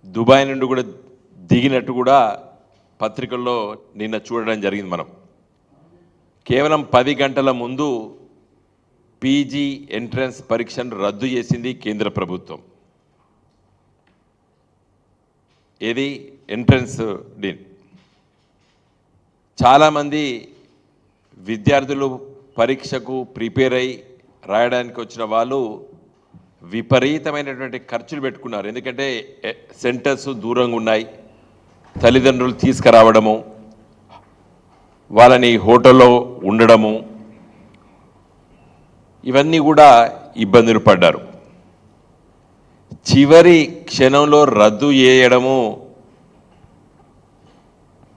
Dubai నుండి కూడా దిగినట్టు కూడా పత్రికల్లో నిన్న చూడడం జరిగింది. మనం కేవలం 10 గంటల ముందు పీజీ ఎంట్రన్స్ పరీక్షను రద్దు చేసింది కేంద్ర ప్రభుత్వం. ఏది ఎంట్రన్స్ డీన్. చాలామంది విద్యార్థులు పరీక్షకు ప్రిపేర్ అయి రాయడానికి వచ్చిన వాళ్ళు విపరీతమైనటువంటి ఖర్చులు పెట్టుకున్నారు. ఎందుకంటే సెంటర్స్ దూరంగా ఉన్నాయి, తల్లిదండ్రులు తీసుకురావడము, వాళ్ళని హోటల్లో ఉండడము, ఇవన్నీ కూడా ఇబ్బందులు పడ్డారు. చివరి క్షణంలో రద్దు చేయడము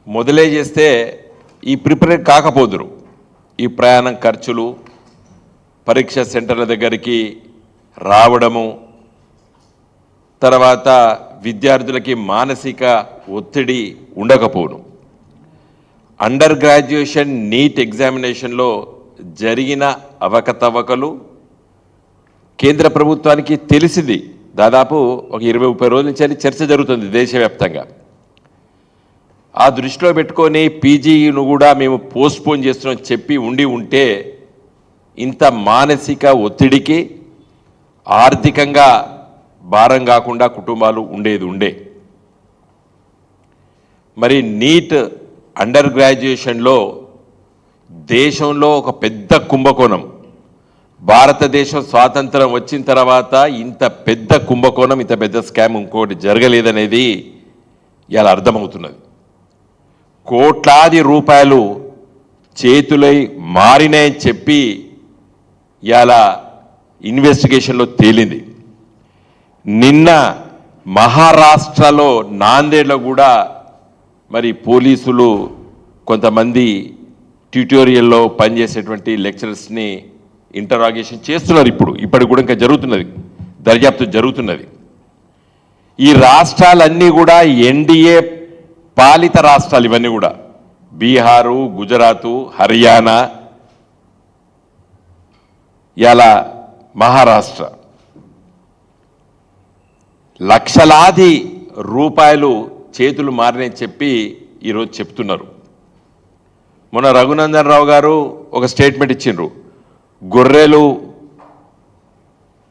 మొదలే చేస్తే ఈ ప్రిపేర్ కాకపోదురు. ఈ ప్రయాణం ఖర్చులు, పరీక్ష సెంటర్ల దగ్గరికి రావడము, తర్వాత విద్యార్థులకి మానసిక ఒత్తిడి ఉండకపోను. అండర్ గ్రాడ్యుయేషన్ నీట్ ఎగ్జామినేషన్లో జరిగిన అవకతవకలు కేంద్ర ప్రభుత్వానికి తెలిసింది. దాదాపు ఒక 20-30 రోజుల నుంచి చర్చ జరుగుతుంది దేశవ్యాప్తంగా. ఆ దృష్టిలో పెట్టుకొని పీజీను కూడా మేము పోస్ట్పోన్ చేస్తున్నాం చెప్పి ఉంటే ఇంత మానసిక ఒత్తిడికి ఆర్థికంగా భారం కాకుండా కుటుంబాలు ఉండే. మరి నీట్ అండర్ గ్రాడ్యుయేషన్లో దేశంలో ఒక పెద్ద కుంభకోణం. భారతదేశం స్వాతంత్రం వచ్చిన తర్వాత ఇంత పెద్ద కుంభకోణం, ఇంత పెద్ద స్కామ్ ఇంకోటి జరగలేదనేది ఇలా అర్థమవుతున్నది. కోట్లాది రూపాయలు చేతులై మారినాయని చెప్పి ఇలా ఇన్వెస్టిగేషన్లో తేలింది. నిన్న మహారాష్ట్రలో నాందేడ్లో కూడా మరి పోలీసులు కొంతమంది ట్యూటోరియల్లో పనిచేసేటువంటి లెక్చరర్స్ని ఇంటరాగేషన్ చేస్తున్నారు. ఇప్పటికి కూడా ఇంకా జరుగుతున్నది, దర్యాప్తు జరుగుతున్నది. ఈ రాష్ట్రాలన్నీ కూడా ఎన్డీఏ పాలిత రాష్ట్రాలు. ఇవన్నీ కూడా బీహారు, గుజరాతు, హర్యానా, ఇలా మహారాష్ట్ర. లక్షలాది రూపాయలు చేతులు మారినని చెప్పి ఈరోజు చెప్తున్నారు. మొన్న రఘునందన్ రావు గారు ఒక స్టేట్మెంట్ ఇచ్చిండ్రు. గొర్రెలు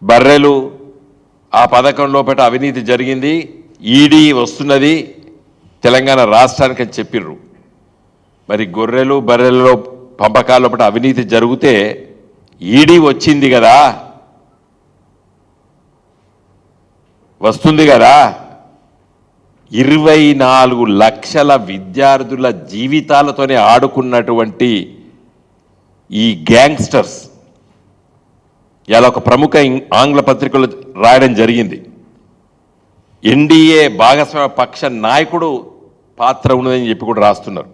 బర్రెలు ఆ పథకం లోపల అవినీతి జరిగింది, ఈడీ వస్తున్నది తెలంగాణ రాష్ట్రానికి అని చెప్పిర్రు. మరి గొర్రెలు బర్రెలలో పంపకాల లోపల అవినీతి జరిగితే ఈడీ వచ్చింది కదా, వస్తుంది కదా. 24 లక్షల విద్యార్థుల జీవితాలతోనే ఆడుకున్నటువంటి ఈ గ్యాంగ్స్టర్స్ ఇలా ఒక ప్రముఖ ఆంగ్ల పత్రికలు రాయడం జరిగింది. ఎన్డీఏ భాగస్వామ్య పక్ష నాయకుడు పాత్ర ఉన్నదని చెప్పి కూడా రాస్తున్నారు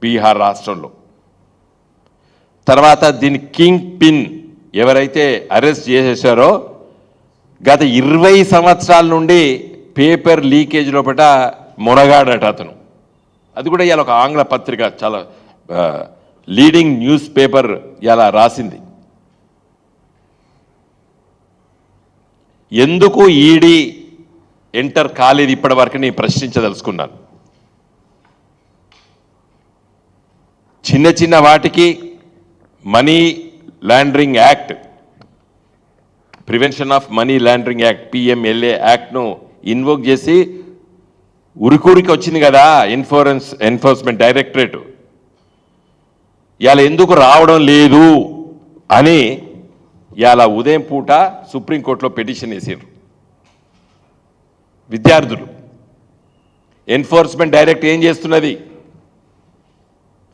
బీహార్ రాష్ట్రంలో. తర్వాత దీని కింగ్ పిన్ ఎవరైతే అరెస్ట్ చేసేసారో గత 20 సంవత్సరాల నుండి పేపర్ లీకేజ్ లోపల మొనగాడట అతను. అది కూడా ఇలా ఒక ఆంగ్ల పత్రిక, చాలా లీడింగ్ న్యూస్ పేపర్ ఇలా రాసింది. ఎందుకు ఈడీ ఎంటర్ కాలేదు ఇప్పటి వరకు నేను ప్రశ్నించదలుచుకున్నాను. చిన్న చిన్న వాటికి money laundering act, prevention of money laundering act PMLA యాక్ట్ను ఇన్వోక్ చేసి ఉరికూరికి వచ్చింది కదా ఎన్ఫోర్స్మెంట్ డైరెక్టరేట్. ఇలా ఎందుకు రావడం లేదు అని ఇలా ఉదయం పూట సుప్రీంకోర్టులో పిటిషన్ వేసారు విద్యార్థులు. ఎన్ఫోర్స్మెంట్ డైరెక్ట్ ఏం చేస్తున్నది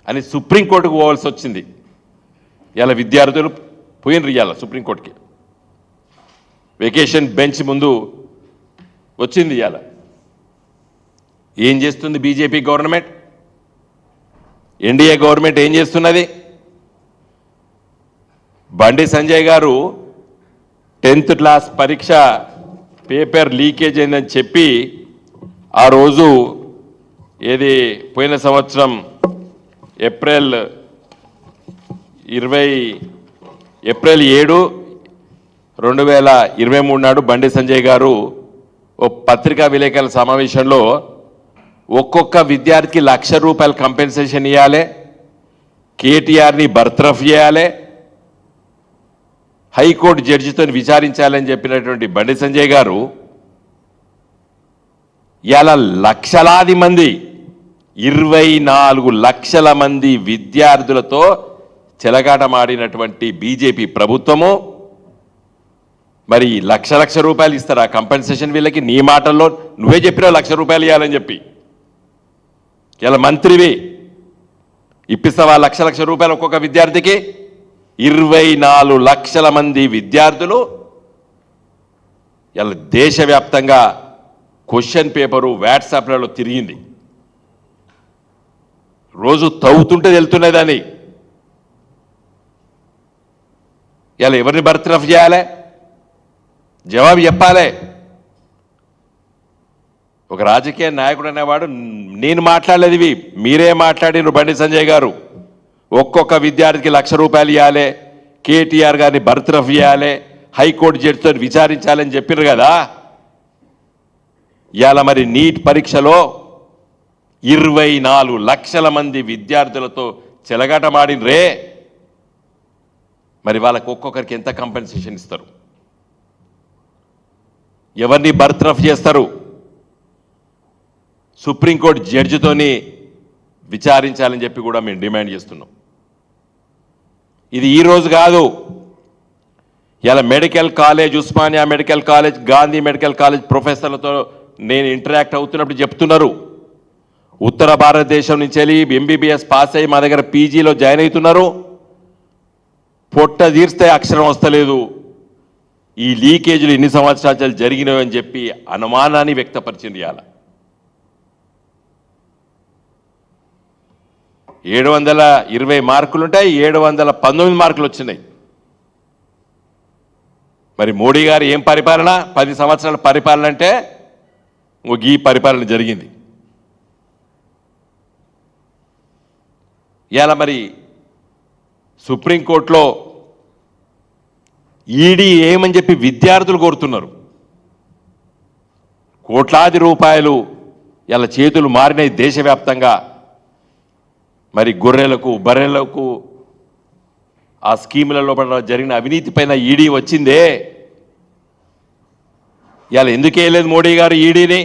అని సుప్రీంకోర్టుకు పోవాల్సి వచ్చింది. ఇలా విద్యార్థులు పోయినరు ఇవాళ సుప్రీంకోర్టుకి. వెకేషన్ బెంచ్ ముందు వచ్చింది. ఇవాళ ఏం చేస్తుంది బీజేపీ గవర్నమెంట్, ఎన్డీఏ గవర్నమెంట్ ఏం చేస్తున్నది? బండి సంజయ్ గారు 10th క్లాస్ పరీక్ష పేపర్ లీకేజ్ అయిందని చెప్పి ఆ రోజు ఏది పోయిన సంవత్సరం ఏప్రిల్ 7, 2023 నాడు బండి సంజయ్ గారు ఓ పత్రికా విలేకరుల సమావేశంలో ఒక్కొక్క విద్యార్థికి ₹1,00,000 కంపెన్సేషన్ ఇవ్వాలి, కేటీఆర్ని బర్తరఫ్ చేయాలి, హైకోర్టు జడ్జితో విచారించాలని చెప్పినటువంటి బండి సంజయ్ గారు ఇలా లక్షలాది మంది 24 లక్షల మంది విద్యార్థులతో చెలగాటమాడినటువంటి బీజేపీ ప్రభుత్వము మరి లక్ష రూపాయలు ఇస్తారా కంపెన్సేషన్ వీళ్ళకి? నీ మాటల్లో నువ్వే చెప్పినావు ₹1,00,000 ఇవ్వాలని చెప్పి. ఇలా మంత్రివి ఇప్పిస్తావా లక్ష రూపాయలు ఒక్కొక్క విద్యార్థికి? 24 లక్షల మంది విద్యార్థులు ఇలా దేశవ్యాప్తంగా క్వశ్చన్ పేపరు వాట్సాప్లలో తిరిగింది. రోజు తవ్వుతుంటే వెళ్తున్నది అని. ఇలా ఎవరిని బర్తరఫ్ చేయాలి? జవాబు చెప్పాలి. ఒక రాజకీయ నాయకుడు అనేవాడు నేను మాట్లాడలేదు, ఇవి మీరే మాట్లాడినారు. బండి సంజయ్ గారు ఒక్కొక్క విద్యార్థికి ₹1,00,000 ఇవ్వాలి, కేటీఆర్ గారిని బర్తరఫ్ చేయాలి, హైకోర్టు జడ్జితో విచారించాలని చెప్పారు కదా. ఇవాళ మరి నీట్ పరీక్షలో 24 లక్షల మంది విద్యార్థులతో చెలగాటమాడినరే. మరి వాళ్ళకు ఒక్కొక్కరికి ఎంత కంపెన్సేషన్ ఇస్తారు? ఎవరిని బర్తరఫ్ చేస్తారు? సుప్రీంకోర్టు జడ్జితోని విచారించాలని చెప్పి కూడా మేము డిమాండ్ చేస్తున్నాం. ఇది ఈరోజు కాదు. ఇలా medical college, Osmania medical college, Gandhi medical college ప్రొఫెసర్లతో నేను ఇంటరాక్ట్ అవుతున్నప్పుడు చెప్తున్నారు, ఉత్తర భారతదేశం నుంచి వెళ్ళి ఎంబీబీఎస్ పాస్ అయ్యి మా దగ్గర పీజీలో జాయిన్ అవుతున్నారు. పొట్ట తీర్స్తే అక్షరం వస్తలేదు. ఈ లీకేజీలు ఎన్ని సంవత్సరాలు జరిగినాయో అని చెప్పి అనుమానాన్ని వ్యక్తపరిచింది. ఇవాళ 720 మార్కులు ఉంటాయి, 719 మార్కులు వచ్చినాయి. మరి మోడీ గారు ఏం పరిపాలన? 10 సంవత్సరాల పరిపాలన అంటే ఈ పరిపాలన జరిగింది. ఇవాళ మరి సుప్రీంకోర్టులో ఈడీ ఏమని చెప్పి విద్యార్థులు కోరుతున్నారు. కోట్లాది రూపాయలు ఇలా చేతులు మారినాయి దేశవ్యాప్తంగా. మరి గొర్రెలకు, బర్రెలకు ఆ స్కీములలో జరిగిన అవినీతి పైన ఈడీ వచ్చిందే. ఇవాళ ఎందుకు వేయలేదు మోడీ గారు ఈడీని?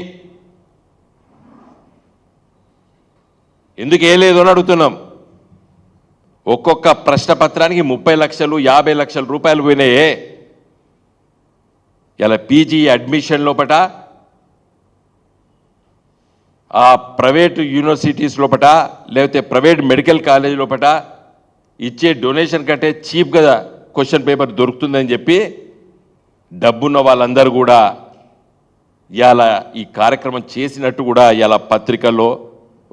ఎందుకు వేయలేదు అని అడుగుతున్నాం. ఒక్కొక్క ప్రశ్నపత్రానికి 30 లక్షలు, 50 లక్షల రూపాయలు పోయినాయే. ఇలా పీజీ అడ్మిషన్ లోపట, ఆ ప్రైవేటు యూనివర్సిటీస్ లోపట, లేకపోతే ప్రైవేట్ మెడికల్ కాలేజ్ లోపట ఇచ్చే డొనేషన్ కంటే చీప్గా క్వశ్చన్ పేపర్ దొరుకుతుందని చెప్పి డబ్బున్న వాళ్ళందరూ కూడా ఇలా ఈ కార్యక్రమం చేసినట్టు కూడా ఇలా పత్రికల్లో,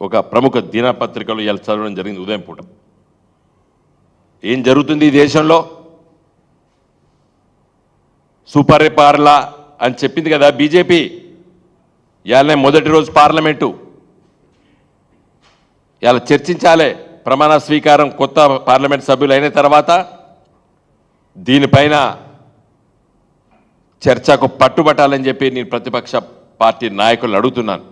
ఒక ప్రముఖ దినపత్రికలో ఇలా చదవడం జరిగింది ఉదయం పూట. ఏం జరుగుతుంది ఈ దేశంలో? సూపర్ పార్లా అని చెప్పింది కదా బీజేపీ. ఇవాళనే మొదటి రోజు పార్లమెంటు. ఇలా చర్చించాలి. ప్రమాణ స్వీకారం కొత్త పార్లమెంట్ సభ్యులు అయిన తర్వాత దీనిపైన చర్చకు పట్టుబట్టాలని చెప్పి నేను ప్రతిపక్ష పార్టీ నాయకులను అడుగుతున్నాను.